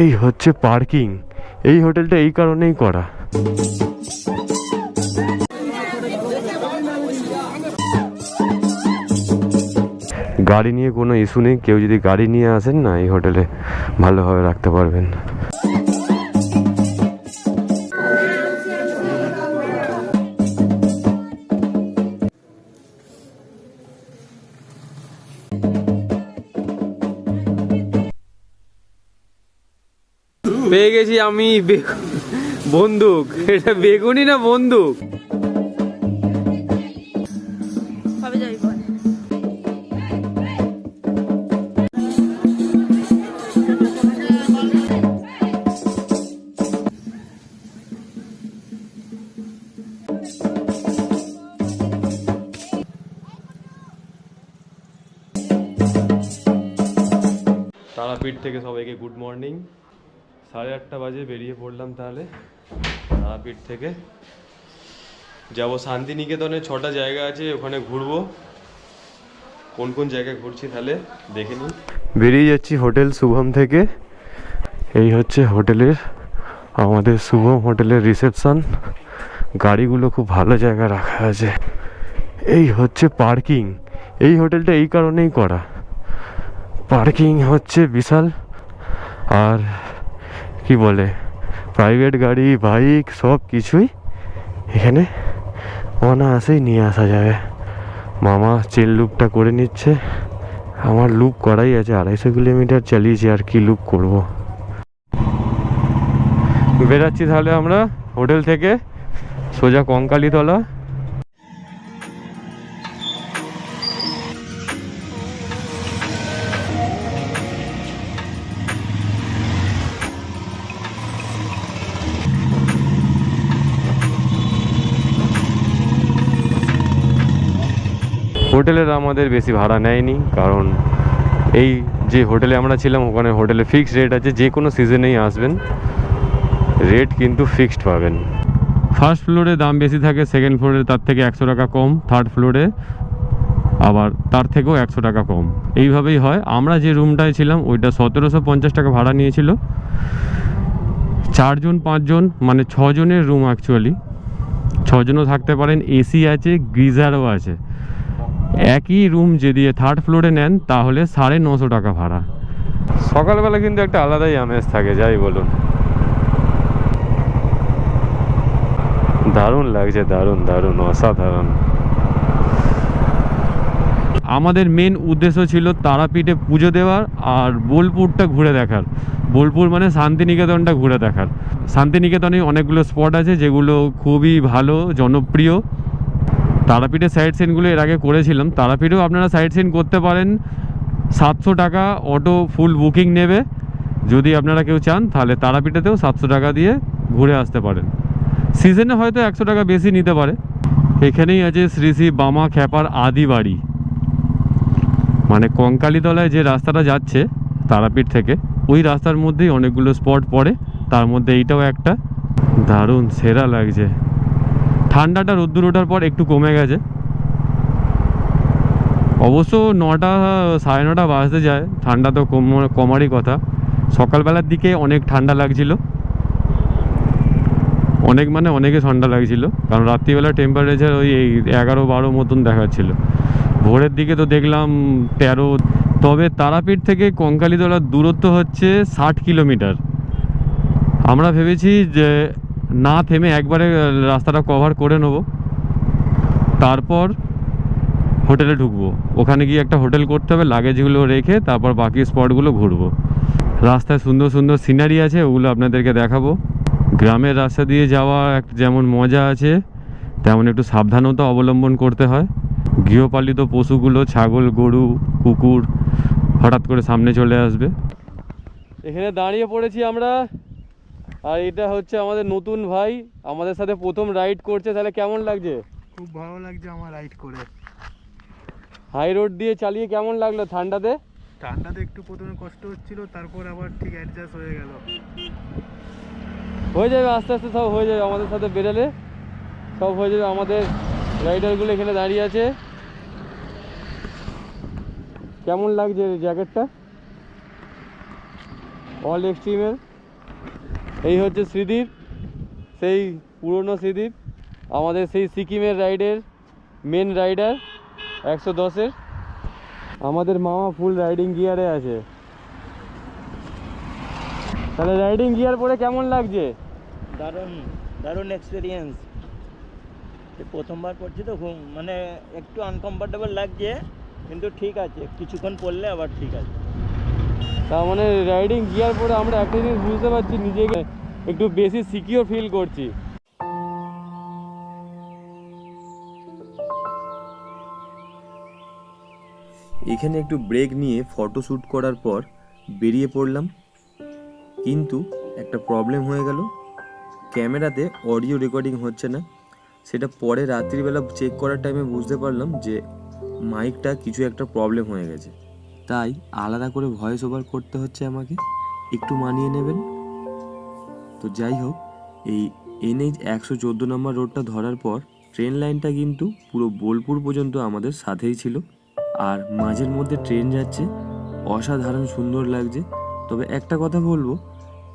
এই হচ্ছে পার্কিং। এই হোটেলটা এই কারণেই করা। গাড়ি নিয়ে কোনো ইস্যু নেই, কেউ যদি গাড়ি নিয়ে আসেন না এই হোটেলে ভালোভাবে রাখতে পারবেন। পেয়ে গেছি আমি বন্দুক। এটা বেগুনি না বন্দুক? তারাপীঠ থেকে সবাইকে গুড মর্নিং। 8:30 বাজে বেরিয়ে পড়লাম। তাহলে তারাপীঠ থেকে যাব শান্তিনিকেতনে। 6টা জায়গা আছে, ওখানে ঘুরবো। কোন কোন জায়গায় ঘুরছি তাহলে দেখে নিই। বেরিয়ে যাচ্ছি হোটেল শুভম থেকে। এই হচ্ছে হোটেলের, আমাদের শুভম হোটেলের রিসেপশন। গাড়িগুলো খুব ভালো জায়গায় রাখা আছে। এই হচ্ছে পার্কিং। এই হোটেলটা এই কারণেই করা। পার্কিং হচ্ছে বিশাল। আর কি বলে, প্রাইভেট গাড়ি, বাইক সব কিছুই এখানে অনায়াসেই নিয়ে আসা যাবে। মামা চেন লুপটা করে নিচ্ছে। আমার লুপ করাই আছে, 250 কিলোমিটার চালিয়েছি, আর কি লুপ করব। বেরাচ্ছি তাহলে আমরা হোটেল থেকে সোজা কঙ্কালীতলা। হোটেলের আমাদের বেশি ভাড়া নেয়নি, কারণ এই যে হোটেলে আমরা ছিলাম ওখানে হোটেলে ফিক্সড রেট আছে। যে কোনো সিজনেই আসবেন রেট কিন্তু ফিক্সড পাবেন। ফার্স্ট ফ্লোরে দাম বেশি থাকে, সেকেন্ড ফ্লোরে তার থেকে 100 টাকা কম, থার্ড ফ্লোরে আবার তার থেকেও 100 টাকা কম। এইভাবেই হয়। আমরা যে রুমটায় ছিলাম ওইটা 1750 টাকা ভাড়া নিয়েছিল। 4 জন 5 জন মানে 6 জনের রুম। অ্যাকচুয়ালি 6 জনও থাকতে পারেন, এসি আছে, গিজারও আছে। একই রুম যদি থার্ড ফ্লোরে নেন তাহলে 950 টাকা ভাড়া। সকালবেলা কিন্তু একটা আলাদাই আমেজ থাকে, যাই বলুন। দারুণ লাগছে, দারুণ দারুণ অসাধারণ। আমাদের মেন উদ্দেশ্য ছিল তারাপীঠে পুজো দেওয়ার আর বোলপুরটা ঘুরে দেখার। বোলপুর মানে শান্তিনিকেতনটা ঘুরে দেখার। শান্তিনিকেতনে অনেকগুলো স্পট আছে যেগুলো খুবই ভালো, জনপ্রিয়। তারাপীঠের সাইড সিনগুলো এর আগে করেছিলাম। তারাপীঠেও আপনারা সাইড সিন করতে পারেন। 700 টাকা অটো ফুল বুকিং নেবে। যদি আপনারা কেউ চান তাহলে তারাপীঠেতেও 700 টাকা দিয়ে ঘুরে আসতে পারেন। সিজনে হয়তো 100 টাকা বেশি নিতে পারে। এখানেই আছে শ্রী শ্রী বামা খ্যাপার আদি বাড়ি। মানে কঙ্কালীতলায় যে রাস্তাটা যাচ্ছে তারাপীঠ থেকে, ওই রাস্তার মধ্যেই অনেকগুলো স্পট পড়ে, তার মধ্যে এইটাও একটা। দারুণ সেরা লাগছে। ঠান্ডাটা রোদ্দুর ওঠার পর একটু কমে গেছে। অবশ্য 9টা 9:30 বাজতে যায়, ঠান্ডা তো কমারই কথা। সকালবেলার দিকে অনেক ঠান্ডা লাগছিল, অনেকে ঠান্ডা লাগছিল, কারণ রাত্রিবেলা টেম্পারেচার ওই 11-12 মতন দেখাচ্ছিল। ভোরের দিকে তো দেখলাম 13। তবে তারাপীঠ থেকে কঙ্কালীতলার দূরত্ব হচ্ছে 60 কিলোমিটার। আমরা ভেবেছি যে না থেমে একবারে রাস্তাটা কভার করে নেব, তারপর হোটেলে ঢুকবো। ওখানে গিয়ে একটা হোটেল করতে হবে, লাগেজগুলো রেখে তারপর বাকি স্পটগুলো ঘুরবো। রাস্তায় সুন্দর সুন্দর সিনারি আছে, ওগুলো আপনাদেরকে দেখাবো। গ্রামের রাস্তা দিয়ে যাওয়া যেমন মজা আছে, তেমন একটু সাবধানতা অবলম্বন করতে হয়। গৃহপালিত পশুগুলো, ছাগল, গরু, কুকুর হঠাৎ করে সামনে চলে আসবে। এখানে দাঁড়িয়ে পড়েছি আমরা, আর এটা হচ্ছে আমাদের নতুন ভাই, আমাদের সাথে প্রথম রাইড করছে। তাহলে কেমন লাগছে? খুব ভালো লাগছে আমার রাইড করে। হাই রোড দিয়ে চালিয়ে কেমন লাগলো ঠান্ডাতে? ঠান্ডাতে একটু প্রথমে কষ্ট হচ্ছিল, তারপর আবার ঠিক অ্যাডজাস্ট হয়ে গেল। হয়ে যাবে, আস্তে আস্তে সব হয়ে যাবে। আমাদের সাথে বেরোলে সব হয়ে যাবে। আমাদের রাইডারগুলো এখানে দাঁড়িয়ে আছে। কেমন লাগছে জ্যাকেটটা? অল এক্সট্রিমের এই হচ্ছে শ্রীদীপ, সেই পুরনো শ্রীদীপ, আমাদের সেই সিকিমের রাইডের মেন রাইডার 110-এর। আমাদের মামা ফুল রাইডিং গিয়ারে আছে। তাহলে রাইডিং গিয়ার পরে কেমন লাগছে? দারুণ দারুণ এক্সপিরিয়েন্স। প্রথমবার করছি তো খুব মানে একটু আনকমফর্টেবল লাগছে, কিন্তু ঠিক আছে, কিছুক্ষণ পড়লে আবার ঠিক আছে। তার মানে রাইডিং গিয়ার পরে আমরা একটা জিনিস বুঝতে পারছি, নিজেকে একটু বেশি সিকিউর ফিল করছি। এখানে একটু ব্রেক নিয়ে ফটো শ্যুট করার পর বেরিয়ে পড়লাম, কিন্তু একটা প্রবলেম হয়ে গেল, ক্যামেরাতে অডিও রেকর্ডিং হচ্ছে না। সেটা পরে রাত্রিবেলা চেক করার টাইমে বুঝতে পারলাম যে মাইকটা কিছু একটা প্রবলেম হয়ে গেছে, তাই আলাদা করে ভয়েস ওভার করতে হচ্ছে আমাকে, একটু মানিয়ে নেবেন। তো যাই হোক, এই NH 114 নম্বর রোডটা ধরার পর ট্রেন লাইনটা কিন্তু পুরো বোলপুর পর্যন্ত আমাদের সাথেই ছিল, আর মাঝের মধ্যে ট্রেন যাচ্ছে, অসাধারণ সুন্দর লাগছে। তবে একটা কথা বলবো,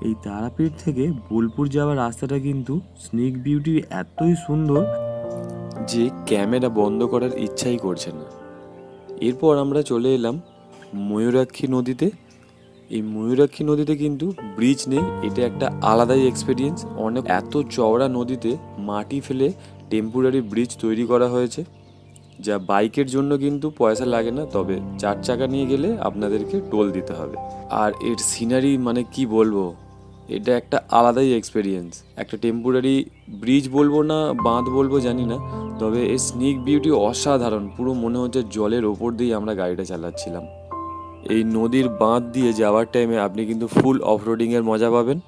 এই তারাপীঠ থেকে বোলপুর যাওয়ার রাস্তাটা কিন্তু স্নেক বিউটি এতই সুন্দর যে ক্যামেরা বন্ধ করার ইচ্ছাই করছে না। এরপর আমরা চলে এলাম ময়ূরাক্ষী নদীতে। এই ময়ূরাক্ষী নদীতে কিন্তু ব্রিজ নেই, এটা একটা আলাদাই এক্সপিরিয়েন্স। এত চওড়া নদীতে মাটি ফেলে টেম্পোরারি ব্রিজ তৈরি করা হয়েছে, যা বাইকের জন্য কিন্তু পয়সা লাগে না, তবে 4 চাকা নিয়ে গেলে আপনাদেরকে টোল দিতে হবে। আর এর সিনারি মানে কি বলবো, এটা একটা আলাদাই এক্সপিরিয়েন্স। একটা টেম্পোরারি ব্রিজ বলবো না বাঁধ বলবো জানি না, তবে এর স্নেক বিউটি অসাধারণ। পুরো মনে হচ্ছে জলের ওপর দিয়ে আমরা গাড়িটা চালাচ্ছিলাম। এই নদীর বাঁধ দিয়ে যাওয়ার টাইমে আপনি কিন্তু ফুল অফরোডিংয়ের মজা পাবেন।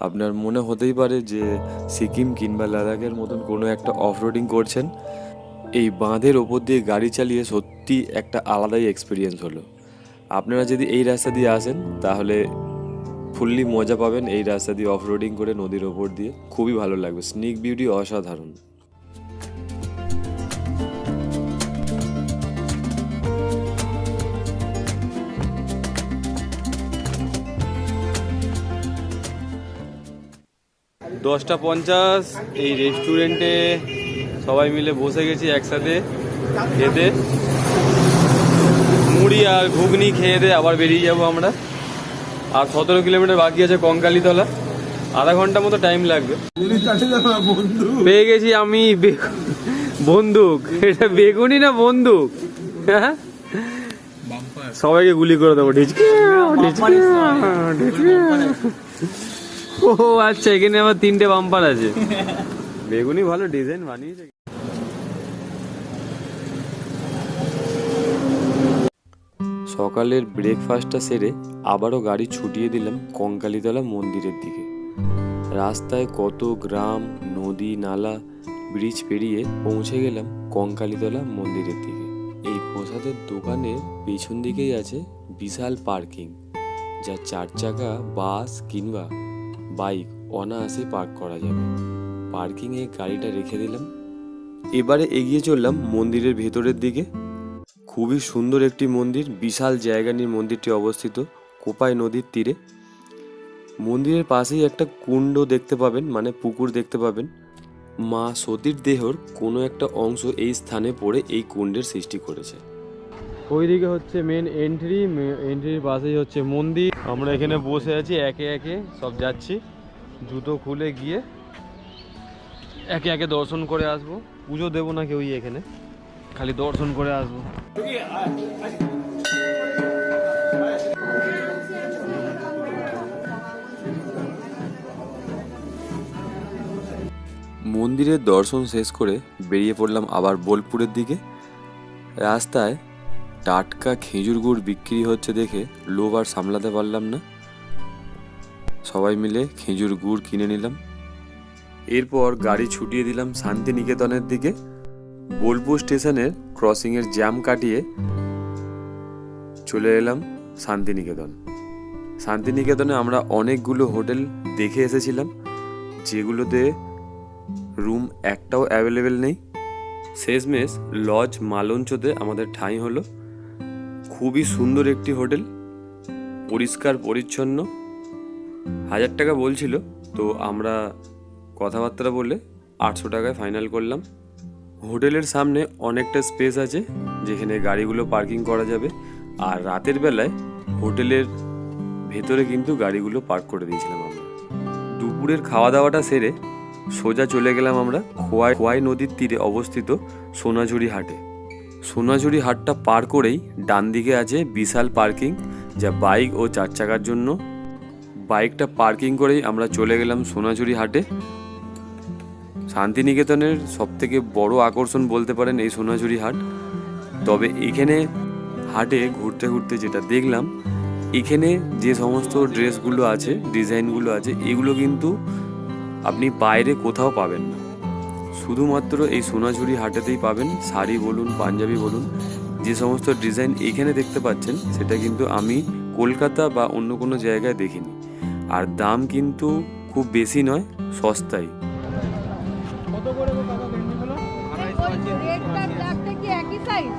আপনার মনে হতেই পারে যে সিকিম কিংবা লাদাখের মতন কোনো একটা অফরোডিং করছেন। এই বাঁধের ওপর দিয়ে গাড়ি চালিয়ে সত্যি একটা আলাদাই এক্সপিরিয়েন্স হলো। আপনারা যদি এই রাস্তা দিয়ে আসেন তাহলে ফুললি মজা পাবেন এই রাস্তা দিয়ে অফরোডিং করে নদীর ওপর দিয়ে, খুবই ভালো লাগবে। স্নেক বিউটি অসাধারণ। দশটা 50 এই রেস্টুরেন্টে সবাই মিলে বসে গেছি একসাথে খেতে, মুড়ি আর ঘুগনি খেয়ে দিয়ে আবার বেরিয়ে যাব আমরা। আর 17 কিলোমিটার বাকি আছে কঙ্কালীতলা, আধা ঘন্টা মতো টাইম লাগবে। পেয়ে গেছি আমি বন্দুক। এটা বেগুনি না বন্দুক? হ্যাঁ, সবাইকে গুলি করে দেবো। ও আচ্ছা, এখানে আবার 3টে বাম্পার আছে। বেগুনি ভালো ডিজাইন বানিয়েছে। সকালের ব্রেকফাস্টটা সেরে আবারও গাড়ি ছুটিয়ে দিলাম কঙ্কালীতলা মন্দিরের দিকে। রাস্তায় কত গ্রাম, নদী, নালা, ব্রিজ পেরিয়ে পৌঁছে গেলাম কঙ্কালীতলা মন্দিরের দিকে। এই প্রসাদের দোকানের পেছন দিকেই আছে বিশাল পার্কিং, যা 4 চাকা বাস কিংবা বাইক অনায়াসে পার্ক করা যাবে। পার্কিংয়ে গাড়িটা রেখে দিলাম। এবারে এগিয়ে চললাম মন্দিরের ভেতরের দিকে। খুবই সুন্দর একটি মন্দির, বিশাল জায়গা নিয়ে মন্দিরটি অবস্থিত কোপাই নদীর তীরে। মন্দিরের পাশেই একটা কুণ্ড দেখতে পাবেন, মানে পুকুর দেখতে পাবেন। মা সতীর দেহর কোনো একটা অংশ এই স্থানে পড়ে এই কুণ্ডের সৃষ্টি করেছে। ওইদিকে হচ্ছে মেন এন্ট্রি, এন্ট্রির পাশেই হচ্ছে মন্দির। আমরা এখানে বসে আছি, একে একে সব যাচ্ছি, জুতো খুলে গিয়ে একে একে দর্শন করে আসবো। পুজো দেবো না কেউই, এখানে খালি দর্শন করে আসবো। মন্দিরের দর্শন শেষ করে বেরিয়ে পড়লাম আবার বোলপুরের দিকে। রাস্তায় টাটকা খেজুর গুড় বিক্রি হচ্ছে দেখে লোভ আর সামলাতে পারলাম না, সবাই মিলে খেজুর গুড় কিনে নিলাম। এরপর গাড়ি ছুটিয়ে দিলাম শান্তিনিকেতনের দিকে। বোলপুর স্টেশনের ক্রসিংয়ের জ্যাম কাটিয়ে চলে এলাম শান্তিনিকেতন। শান্তিনিকেতনে আমরা অনেকগুলো হোটেল দেখে এসেছিলাম, যেগুলোতে রুম একটাও অ্যাভেলেবেল নেই। শেষমেশ লজ মালঞ্চতে আমাদের ঠাঁই হলো। খুবই সুন্দর একটি হোটেল, পরিষ্কার পরিচ্ছন্ন। 1000 টাকা বলছিল, তো আমরা কথাবার্তা বলে 800 টাকায় ফাইনাল করলাম। হোটেলের সামনে অনেকটা স্পেস আছে যেখানে গাড়িগুলো পার্কিং করা যাবে, আর রাতের বেলায় হোটেলের ভেতরে কিন্তু গাড়িগুলো পার্ক করে দিয়েছিলাম আমরা। দুপুরের খাওয়া দাওয়াটা সেরে সোজা চলে গেলাম আমরা খোয়াই নদীর তীরে অবস্থিত সোনাঝুরি হাটে। সোনাঝুরি হাটটা পার করেই ডান দিকে আছে বিশাল পার্কিং, যা বাইক ও 4 চাকার জন্য। বাইকটা পার্কিং করেই আমরা চলে গেলাম সোনাঝুরি হাটে। শান্তিনিকেতনের সবথেকে বড় আকর্ষণ বলতে পারেন এই সোনাঝুরি হাট। তবে এখানে হাটে ঘুরতে ঘুরতে যেটা দেখলাম, এখানে যে সমস্ত ড্রেসগুলো আছে, ডিজাইনগুলো আছে, এগুলো কিন্তু আপনি বাইরে কোথাও পাবেন না, শুধুমাত্র এই সোনাঝুরি হাটেতেই পাবেন। শাড়ি বলুন, পাঞ্জাবি বলুন, যে সমস্ত ডিজাইন এখানে দেখতে পাচ্ছেন সেটা কিন্তু আমি কলকাতা বা অন্য কোনো জায়গায় দেখিনি। আর দাম কিন্তু খুব বেশি নয়, সস্তাই। কত করে গো কাকা গেঞ্জিগুলো? রেডটা ব্ল্যাকটা কি একই সাইজ?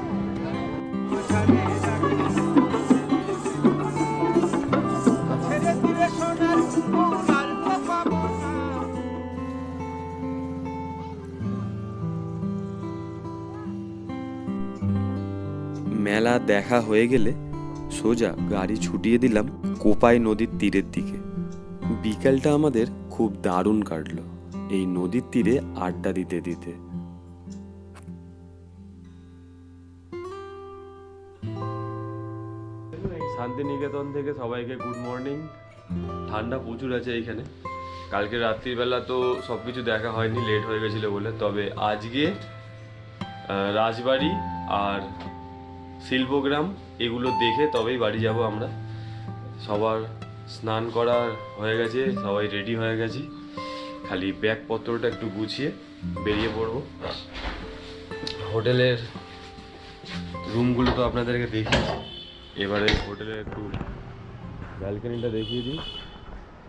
মেলা দেখা হয়ে গেলে সোজা গাড়ি ছুটিয়ে দিলাম কোপাই নদীর তীরের দিকে। বিকালটা আমাদের খুব দারুণ কাটলো এই নদীর তীরে আড্ডা দিতে দিতে। শান্তিনিকেতন থেকে সবাইকে গুড মর্নিং। ঠান্ডা প্রচুর আছে এইখানে। কালকে রাত্রিবেলা তো সব কিছু দেখা হয়নি, লেট হয়ে গেছিলো বলে। তবে আজকে রাজবাড়ি আর শিল্পগ্রাম এগুলো দেখে তবেই বাড়ি যাব আমরা। সবার স্নান করা হয়ে গেছে, সবাই রেডি হয়ে গেছি, খালি ব্যাগপত্রটা একটু গুছিয়ে বেরিয়ে পড়ব। হোটেলের রুমগুলো তো আপনাদেরকে দেখিয়েছি, এবারে হোটেলের একটু ব্যালকনিটা দেখিয়ে দিই।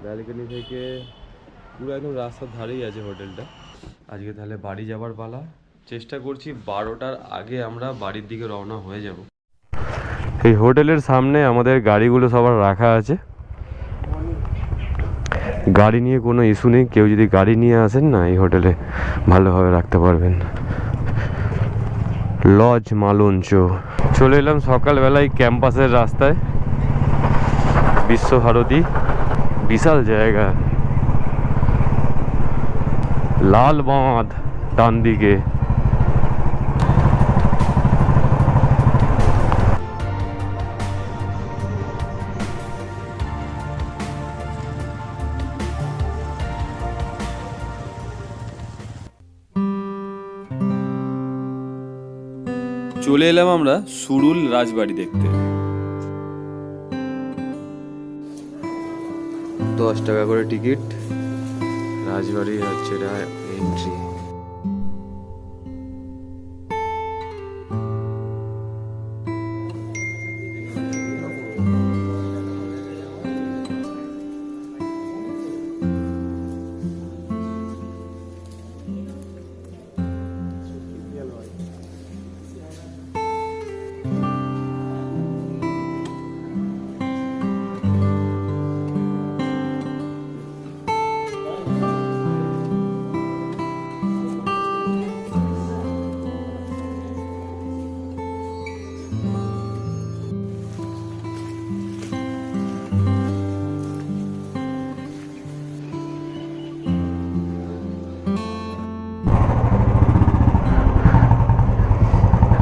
ব্যালকনি থেকে পুরো একদম রাস্তার ধারেই আছে হোটেলটা। আজকে তাহলে বাড়ি যাবার পালা। চেষ্টা করছি 12টার আগে আমরা বাড়ির দিকে রওনা হয়ে যাব। এই হোটেলের সামনে আমাদের গাড়িগুলো সবার রাখা আছে। গাড়ি নিয়ে কোনো ইস্যু নেই, কেউ যদি গাড়ি নিয়ে আসেন না এই হোটেলে ভালোভাবে রাখতে পারবেন। লজ মালঞ্চ। চলে এলাম সকালবেলায় ক্যাম্পাসের রাস্তায়। বিশ্বভারতী, বিশাল জায়গা। লাল বাঁধ ডান দিকে। চলে এলাম আমরা সুরুল রাজবাড়ি দেখতে। 10 টাকা করে টিকিট। রাজবাড়ি হচ্ছে এটা এন্ট্রি।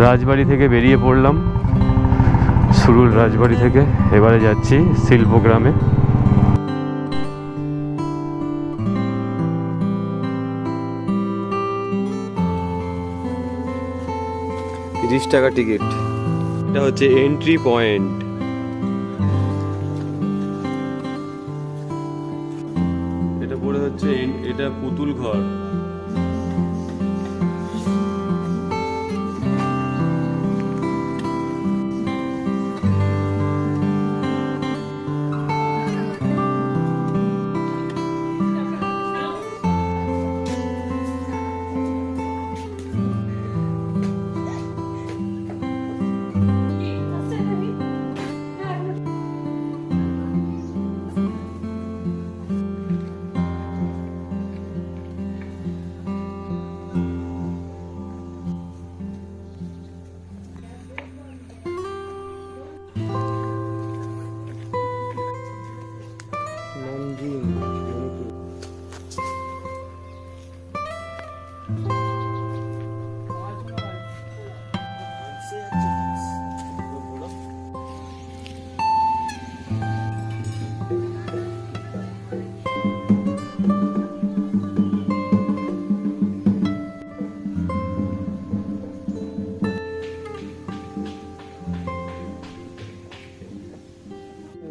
রাজবাড়ি থেকে বেরিয়ে পড়লাম, সুরুল রাজবাড়ি থেকে। এবারে যাচ্ছি শিল্পগ্রামে। 30 টাকা টিকিট। এটা হচ্ছে এন্ট্রি পয়েন্ট। এটা পড়ে হচ্ছে এটা পুতুল ঘর।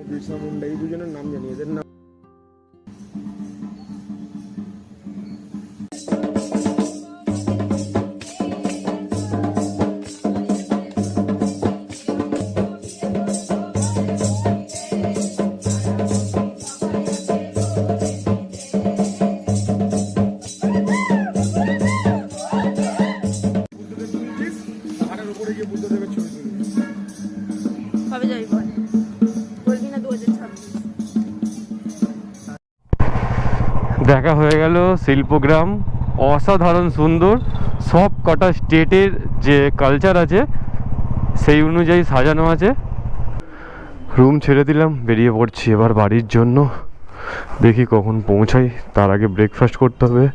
বিরসা মুন্ডা এই দুজনের নাম জানি, এদের নাম পাহাড়ের উপরে গিয়ে বুদ্ধদেবের ছবি তুলবে। কবে যাবি বল? বলবি না 2026? দেখা হয়ে গেল শিল্পগ্রাম, অসাধারণ সুন্দর। সব কটা স্টেটের যে কালচার আছে সেই অনুযায়ী সাজানো আছে। রুম ছেড়ে দিলাম, বেরিয়ে পড়ছি এবার বাড়ির জন্য। দেখি কখন পৌঁছাই, তার আগে ব্রেকফাস্ট করতে হবে,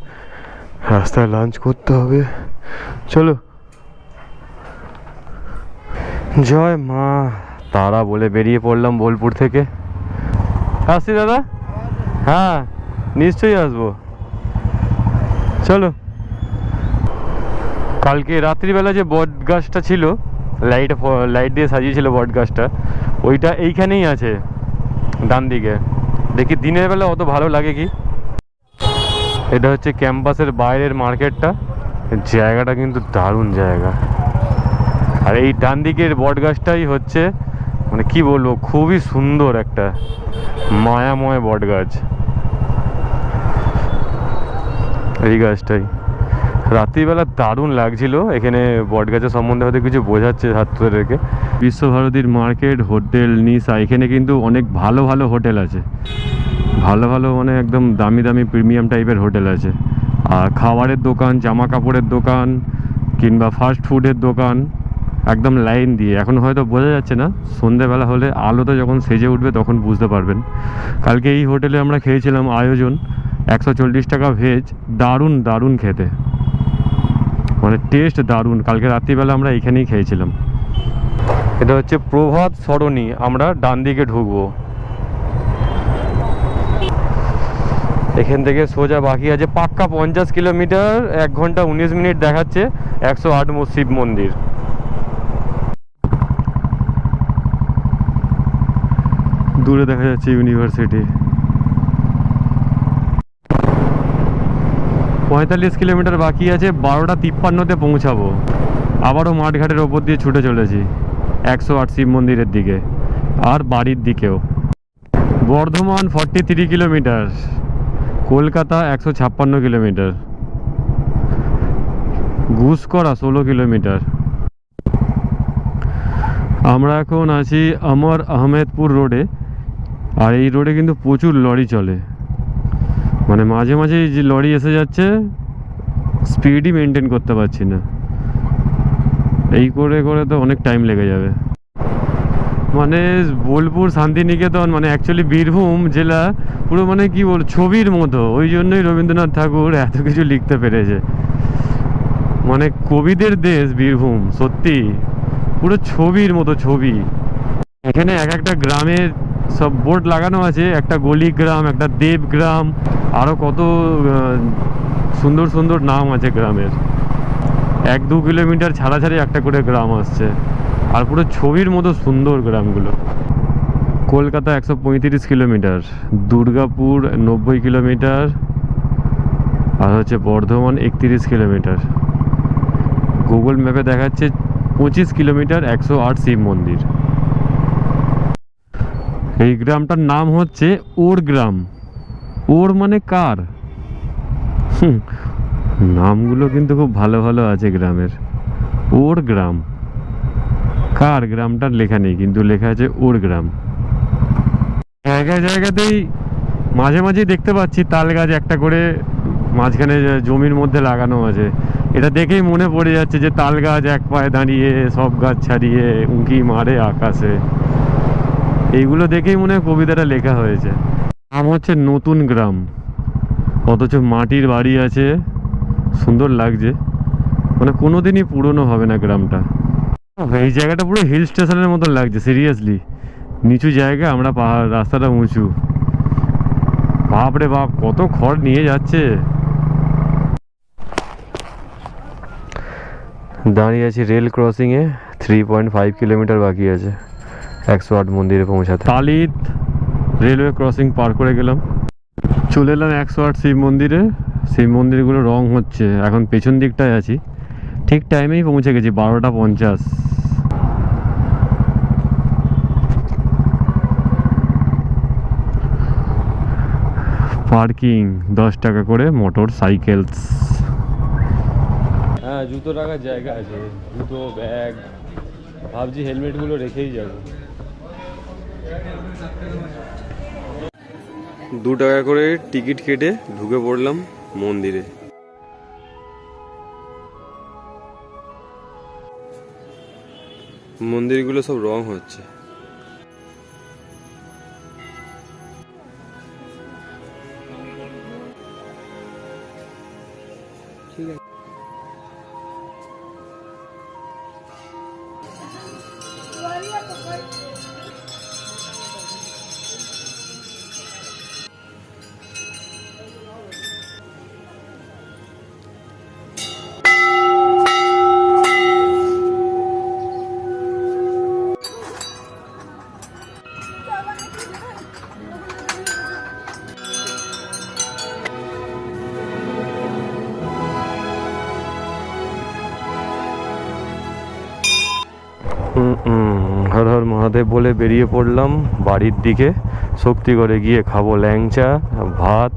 রাস্তায় লাঞ্চ করতে হবে। চলো। জয় মা তারা বলে বেরিয়ে পড়লাম বোলপুর থেকে। আসছি দাদা? হ্যাঁ নিশ্চয়ই আসবো, চলো। কালকে রাত্রিবেলা যে বট গাছটা ছিল, লাইট দিয়ে সাজিয়েছিল বট গাছটা, ওইটা এইখানেই আছে ডান দিকে। দেখি দিনের বেলা অত ভালো লাগে কি। এটা হচ্ছে ক্যাম্পাসের বাইরের মার্কেটটা। জায়গাটা কিন্তু দারুণ জায়গা। আর এই ডান দিকের বট গাছটাই হচ্ছে মানে কি বলবো, খুবই সুন্দর একটা মায়াময় বট গাছ। এই গাছটাই রাত্রিবেলা দারুণ লাগছিল। এখানে বট গাছের সম্বন্ধে হয়তো কিছু বোঝাচ্ছে ছাত্রদেরকে। বিশ্বভারতীর মার্কেট, হোটেল নিশা, এখানে কিন্তু অনেক ভালো ভালো হোটেল আছে। ভালো ভালো মানে একদম দামি দামি প্রিমিয়াম টাইপের হোটেল আছে। আর খাবারের দোকান, জামা কাপড়ের দোকান কিংবা ফাস্ট ফুডের দোকান একদম লাইন দিয়ে। এখন হয়তো বোঝা যাচ্ছে না, সন্ধেবেলা হলে আলোতে যখন সেজে উঠবে তখন বুঝতে পারবেন। কালকে এই হোটেলে আমরা খেয়েছিলাম আয়োজন, 140 টাকা ভেজ, দারুণ দারুণ খেতে, মানে টেস্ট দারুণ। কালকে রাত্রিবেলা আমরা এখানেই খেয়েছিলাম। এটা হচ্ছে প্রভাত সরণি, আমরা ডান দিকে ঢুকবো। এখান থেকে সোজা বাকি আছে পাক্কা 50 কিলোমিটার, 1 ঘন্টা 19 মিনিট দেখাচ্ছে। 108 শিব মন্দির। দূরে দেখা যাচ্ছে ইউনিভার্সিটি। 45 কিলোমিটার বাকি আছে, 12টা 53-তে পৌঁছাবো। আবারও মাঠঘাটের ওপর দিয়ে ছুটে চলেছি 108 শিব মন্দিরের দিকে আর বাড়ির দিকেও। Bardhaman 43 kilometre, Kolkata 156 kilometre, ঘুষকরা 16 kilometre. আমরা এখন আছি অমর আহমেদপুর রোডে। আর এই রোডে কিন্তু প্রচুর লরি চলে, মানে মাঝে মাঝে যে লরি এসে যাচ্ছে, স্পিডই মেনটেন করতে পারছি না। এই করে করে তো অনেক টাইম লেগে যাবে। মানে বোলপুর শান্তিনিকেতন মানে অ্যাকচুয়ালি বীরভূম জেলা পুরো মানে কি বল ছবির মতো। ওই জন্যই রবীন্দ্রনাথ ঠাকুর এত কিছু লিখতে পেরেছে। মানে কবিদের দেশ বীরভূম, সত্যি পুরো ছবির মতো ছবি। এখানে এক একটা গ্রামের সব বোর্ড লাগানো আছে, একটা গলি গ্রাম, একটা দেব গ্রাম, আরও কত সুন্দর সুন্দর নাম আছে গ্রামের। 1-2 কিলোমিটার ছাড়া ছাড়াই একটা করে গ্রাম আসছে, আর পুরো ছবির মতো সুন্দর গ্রামগুলো। কলকাতা 135 কিলোমিটার, দুর্গাপুর 90 কিলোমিটার, আর হচ্ছে বর্ধমান 31 কিলোমিটার। গুগল ম্যাপে দেখাচ্ছে 25 কিলোমিটার, 108 শিব মন্দির। এই গ্রামটার নাম হচ্ছে ওর গ্রাম। ওর মানে কার? নামগুলো কিন্তু খুব ভালো ভালো আছে গ্রামের। ওর গ্রাম, কার গ্রামটার লেখা নেই, কিন্তু লেখা আছে ওর গ্রাম। জায়গায় জায়গাতেই মাঝে মাঝেই দেখতে পাচ্ছি তাল গাছ একটা করে মাঝখানে জমির মধ্যে লাগানো আছে। এটা দেখেই মনে পড়ে যাচ্ছে যে তাল গাছ এক পায়ে দাঁড়িয়ে, সব গাছ ছাড়িয়ে উঁকি মারে আকাশে। এইগুলো দেখেই মনে হয় কবিতাটা লেখা হয়েছে। নাম হচ্ছে নতুন গ্রাম, অথচ মাটির বাড়ি আছে, সুন্দর লাগছে, মানে কোনোদিনই পুরনো হবে না গ্রামটা। এই জায়গাটা পুরো হিল স্টেশনের মতন লাগছে সিরিয়াসলি। নিচু জায়গা, আমরা পাহাড়, রাস্তাটা উঁচু। বাপরে বাপ, কত খড় নিয়ে যাচ্ছে। দাঁড়িয়ে আছি রেল ক্রসিংয়ে, 3.5 কিলোমিটার বাকি আছে 108 মন্দিরে পৌঁছাতে। তালিত রেলওয়ে ক্রসিং পার করে গেলাম, চলে এলাম 108 শিব মন্দিরে। শিব মন্দিরগুলো রং হচ্ছে, এখন পেছন দিকটায় আছি। ঠিক টাইমেই পৌঁছে গেছি, 12:50। পার্কিং 10 টাকা করে মোটর সাইকেলস। হ্যাঁ, জুতো রাখার জায়গা আছে, জুতো, ব্যাগ। ভাবছি হেলমেটগুলো রেখেই যাব। 2 টাকা করে টিকিট কেটে ঢুকে পড়লাম মন্দিরে। মন্দিরগুলো সব রং হচ্ছে। ঠিক আছে। হর হর মহাদেব বলে বেরিয়ে পড়লাম বাড়ির দিকে। শক্তিগড়ে গিয়ে খাবো ল্যাংচা, ভাত।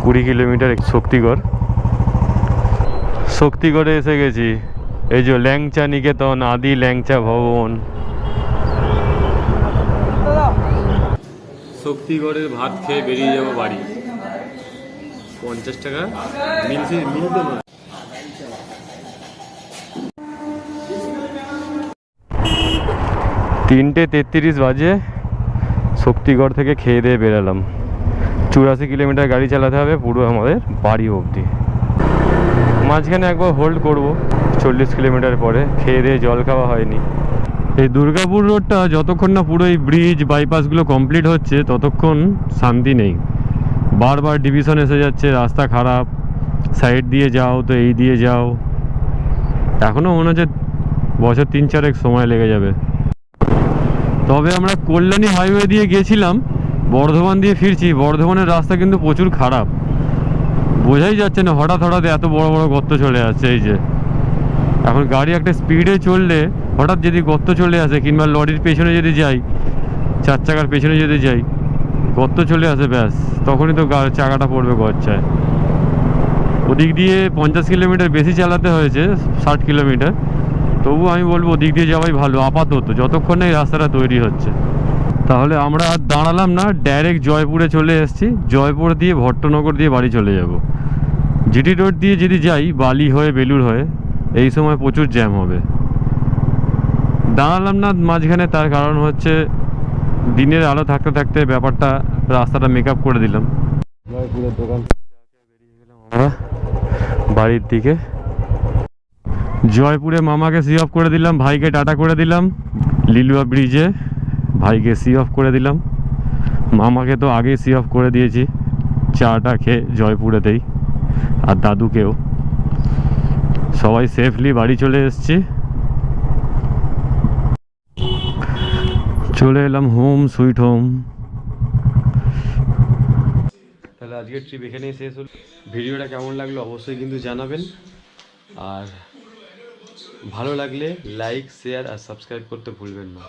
20 কিলোমিটার শক্তিগড়। শক্তিগড়ে এসে গেছি। এই যে ল্যাংচা নিকেতন, আদি ল্যাংচা ভবন। শক্তিগড়ের ভাত খেয়ে বেরিয়ে যাবো বাড়ি। 50 টাকা মিলতো না। 3:33 বাজে শক্তিগড় থেকে খেয়ে দিয়ে বেরালাম। 84 কিলোমিটার গাড়ি চালাতে হবে পুরো আমাদের বাড়ি অবধি। মাঝখানে একবার হোল্ড করব 40 কিলোমিটার পরে। খেয়ে দিয়ে জল খাওয়া হয়নি। এই দুর্গাপুর রোডটা যতক্ষণ না পুরো এই ব্রিজ বাইপাসগুলো কমপ্লিট হচ্ছে ততক্ষণ শান্তি নেই। বারবার ডিভিশন এসে যাচ্ছে, রাস্তা খারাপ, সাইড দিয়ে যাও তো এই দিয়ে যাও। এখনও মনে হচ্ছে বছর 3-4 সময় লেগে যাবে। তবে আমরা কল্যাণী হাইওয়ে দিয়ে গেছিলাম, বর্ধমান দিয়ে ফিরছি। বর্ধমানের রাস্তা কিন্তু প্রচুর খারাপ, বোঝাই যাচ্ছে না। হঠাৎ হঠাৎ এত বড় বড় গর্ত চলে আসছে। এই যে এখন গাড়ি একটা স্পিডে চললে হঠাৎ যদি গর্ত চলে আসে, কিংবা লরির পেছনে যদি যাই, 4 চাকার পেছনে যদি যাই, গর্ত চলে আসে, ব্যাস তখনই তো চাকাটা পড়বে গর্চায়। ওদিক দিয়ে 50 কিলোমিটার বেশি চালাতে হয়েছে, 60 কিলোমিটার। তবু আমি বলবো ওদিক দিয়ে যাওয়াই ভালো আপাতত, যতক্ষণ না এই রাস্তাটা তৈরি হচ্ছে। তাহলে আমরা আর দাঁড়ালাম না, ডাইরেক্ট জয়পুরে চলে এসেছি। জয়পুর দিয়ে ভট্টনগর দিয়ে বাড়ি চলে যাব। জিটি রোড দিয়ে যদি যাই বালি হয়ে বেলুড় হয়ে, এই সময় প্রচুর জ্যাম হবে। দাঁড়ালাম না মাঝখানে, তার কারণ হচ্ছে দিনের আলো থাকতে থাকতে ব্যাপারটা, রাস্তাটা মেকআপ করে দিলাম। জয়পুরের দোকান বেরিয়ে গেলাম আমরা বাড়ির দিকে। জয়পুরে মামাকে সি অফ করে দিলাম, ভাইকে টাটা করে দিলাম। লিলুয়া ব্রিজে ভাইকে সি অফ করে দিলাম, মামাকে তো আগেই সি অফ করে দিয়েছি চাটা খেয়ে জয়পুরেতেই, আর দাদুকেও। সবাই সেফলি বাড়ি চলে এসেছি। চলে এলাম হোম সুইট হোম। তাহলে আজকের ট্রিপ এখানেই শেষ হল। ভিডিওটা কেমন লাগলো অবশ্যই কিন্তু জানাবেন, আর ভালো লাগলে লাইক, শেয়ার আর সাবস্ক্রাইব করতে ভুলবেন না।